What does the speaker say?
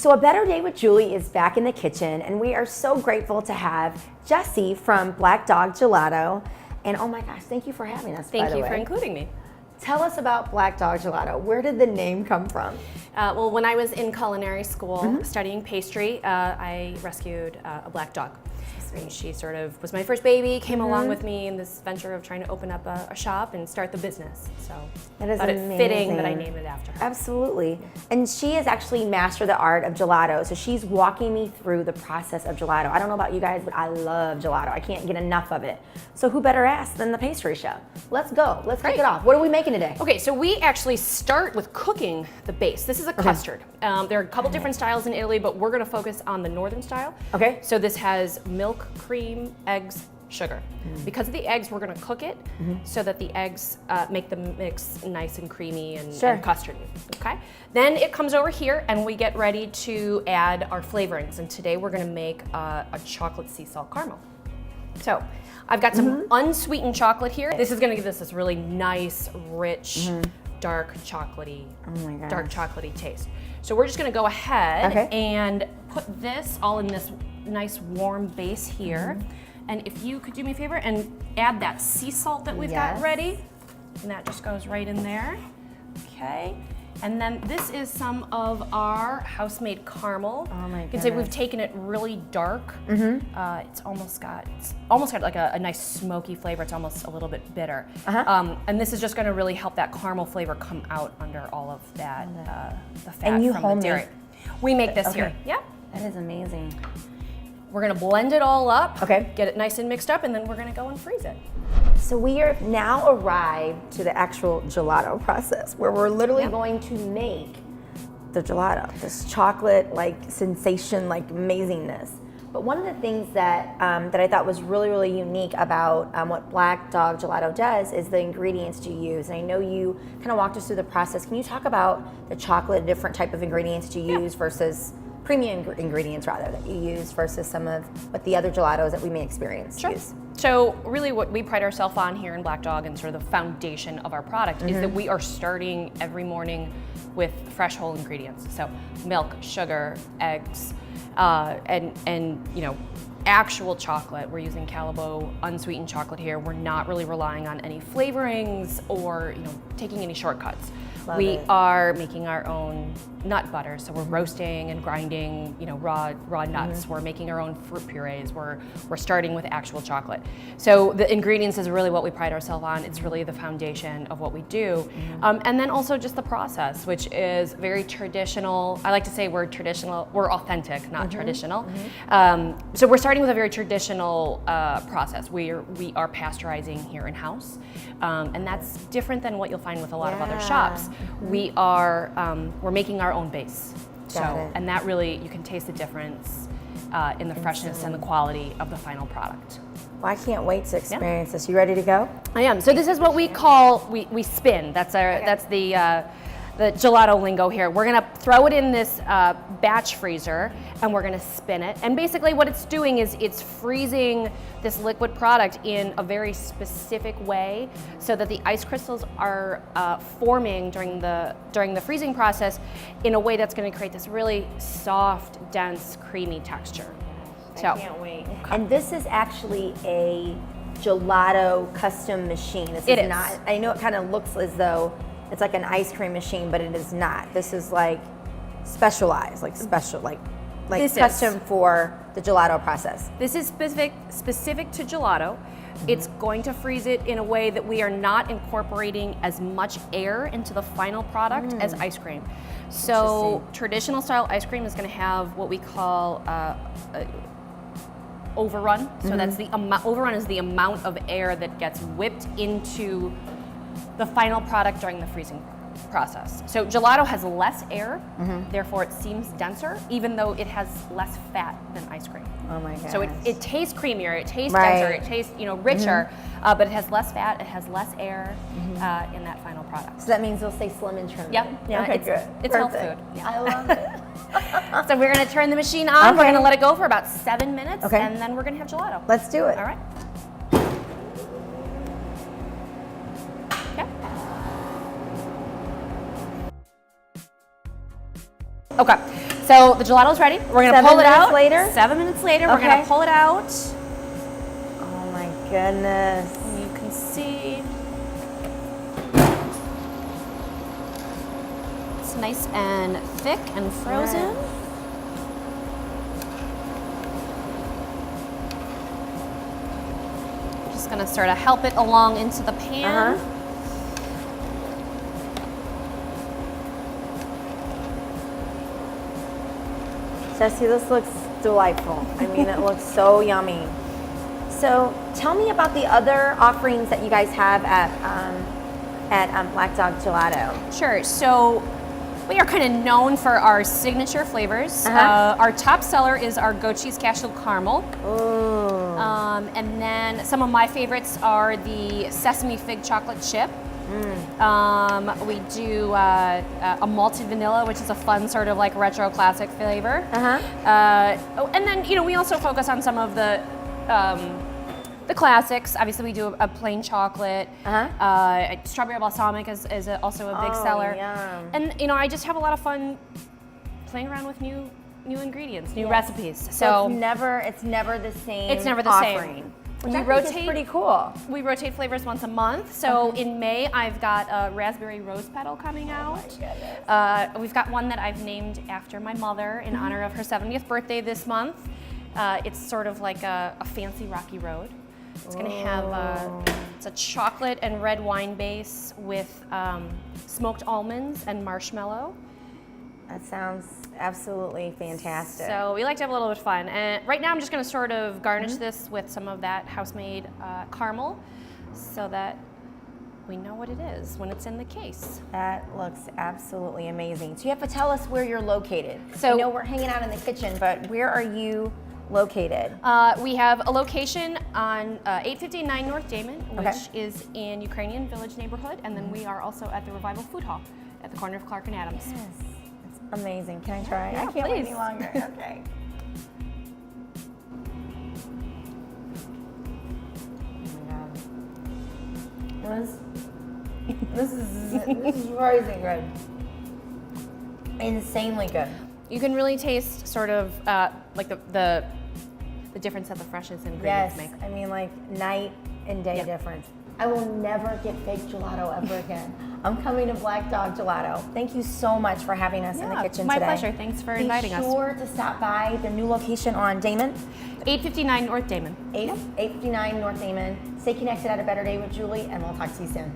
So A Better Day with Julie is back in the kitchen, and we are so grateful to have Jessie from Black Dog Gelato. And oh my gosh, thank you for having us, by the way. Thank you for including me. Tell us about Black Dog Gelato. Where did the name come from? Well, when I was in culinary school studying pastry, I rescued a black dog. And she sort of was my first baby, came along with me in this venture of trying to open up a shop and start the business. So that is amazing. It fitting that I named it after her. Absolutely. And she has actually mastered the art of gelato. So she's walking me through the process of gelato. I don't know about you guys, but I love gelato. I can't get enough of it. So who better ask than the pastry chef? Let's go. Let's kick it off. What are we making today? Okay, so we actually start with cooking the base. This is a custard. There are a couple different styles in Italy, but we're going to focus on the northern style. Okay. So this has milk, cream, eggs, sugar. Because of the eggs, we're going to cook it so that the eggs make the mix nice and creamy and custardy. Okay. Then it comes over here and we get ready to add our flavorings. And today we're going to make a chocolate sea salt caramel. So I've got some unsweetened chocolate here. This is going to give us this really nice, rich, dark chocolatey, taste. So we're just going to go ahead and put this all in this nice warm base here. And if you could do me a favor and add that sea salt that we've got ready, and that just goes right in there. Okay. And then this is some of our house-made caramel. Oh my god! You can say we've taken it really dark. It's almost got like a nice smoky flavor. It's almost a little bit bitter. And this is just going to really help that caramel flavor come out under all of that the fat from the dairy. We make this here. Yep. That is amazing. We're going to blend it all up. Get it nice and mixed up, and then we're going to go and freeze it. So we are now arrived to the actual gelato process where we're literally going to make the gelato, this chocolate-like sensation, like amazingness. But one of the things that that I thought was really, really unique about what Black Dog Gelato does is the ingredients you use. And I know you kind of walked us through the process. Can you talk about the chocolate, different type of ingredients you use versus premium ingredients rather that you use versus some of what the other gelatos that we may experience use? So really what we pride ourselves on here in Black Dog and sort of the foundation of our product is that we are starting every morning with fresh whole ingredients. So milk, sugar, eggs, and you know, actual chocolate. We're using Calabo unsweetened chocolate here. We're not really relying on any flavorings or taking any shortcuts. We are making our own nut butter, so we're roasting and grinding, raw nuts. We're making our own fruit purees. We're starting with actual chocolate. So the ingredients is really what we pride ourselves on. It's really the foundation of what we do, and then also just the process, which is very traditional. I like to say we're traditional. We're authentic, not traditional. So we're starting with a very traditional process. We are pasteurizing here in house, and that's different than what you'll find with a lot of other shops. We are we're making our own base, and that really you can taste the difference in the freshness and the quality of the final product. Well, I can't wait to experience this. You ready to go? I am. So this is what we call we spin. That's the gelato lingo here. We're gonna throw it in this batch freezer and we're gonna spin it. And basically what it's doing is it's freezing this liquid product in a very specific way so that the ice crystals are forming during the freezing process in a way that's gonna create this really soft, dense, creamy texture. I can't wait. And this is actually a gelato custom machine. It is not, I know it kind of looks as though it's like an ice cream machine, but it is not. This is like specialized, like custom for the gelato process. This is specific to gelato. It's going to freeze it in a way that we are not incorporating as much air into the final product as ice cream. So traditional style ice cream is going to have what we call overrun. So that's the overrun is the amount of air that gets whipped into the final product during the freezing process. So gelato has less air, therefore it seems denser, even though it has less fat than ice cream. Oh my gosh. So it tastes creamier, it tastes denser, it tastes richer, but it has less fat, it has less air in that final product. So that means it'll stay slim and trim. Yep. Yeah. Okay, good. It's health food. Yeah. I love it. So we're gonna turn the machine on. We're gonna let it go for about 7 minutes, and then we're gonna have gelato. Let's do it. All right. Okay, So the gelato's ready. We're gonna 7 pull it minutes out. later? 7 minutes later, we're Okay. gonna pull it out. Oh my goodness. And you can see it's nice and thick and frozen. Right. Just gonna sort of help it along into the pan. Jessie, this looks delightful. I mean, it looks so yummy. So tell me about the other offerings that you guys have at Black Dog Gelato. Sure. So we are kind of known for our signature flavors. Our top seller is our goat cheese cashew caramel. Ooh. And then some of my favorites are the sesame fig chocolate chip. We do a malted vanilla, which is a fun sort of like retro classic flavor. And then we also focus on some of the classics. Obviously, we do a plain chocolate. Strawberry balsamic is also a big seller. Yum. And I just have a lot of fun playing around with new ingredients, new recipes. So it's never the same. It's never the offering. same. Which We I think is rotate. pretty cool. We rotate flavors once a month. So in May, I've got a raspberry rose petal coming out. We've got one that I've named after my mother in honor of her 70th birthday this month. It's sort of like a fancy rocky road. It's gonna have it's a chocolate and red wine base with smoked almonds and marshmallow. That sounds absolutely fantastic. So we like to have a little bit of fun. And right now I'm just gonna sort of garnish this with some of that house-made caramel so that we know what it is when it's in the case. That looks absolutely amazing. So you have to tell us where you're located. So I know we're hanging out in the kitchen, but where are you located? We have a location on 859 North Damen, which Okay. is in Ukrainian Village neighborhood, and then we are also at the Revival Food Hall at the corner of Clark and Adams. Yes. It's amazing. Can I try? Yeah, I can't wait please. any longer. Okay. Oh my God. This is crazy good. Insanely good. You can really taste sort of like the difference that the freshest ingredients Yes, make. I mean like night and day difference. I will never get fake gelato ever again. I'm coming to Black Dog Gelato. Thank you so much for having us in the kitchen my today. pleasure. Thanks for inviting us. Be sure to stop by the new location on Damen, 859 North Damen. 859 North Damen. Stay connected at A Better Day with Julie, and we'll talk to you soon.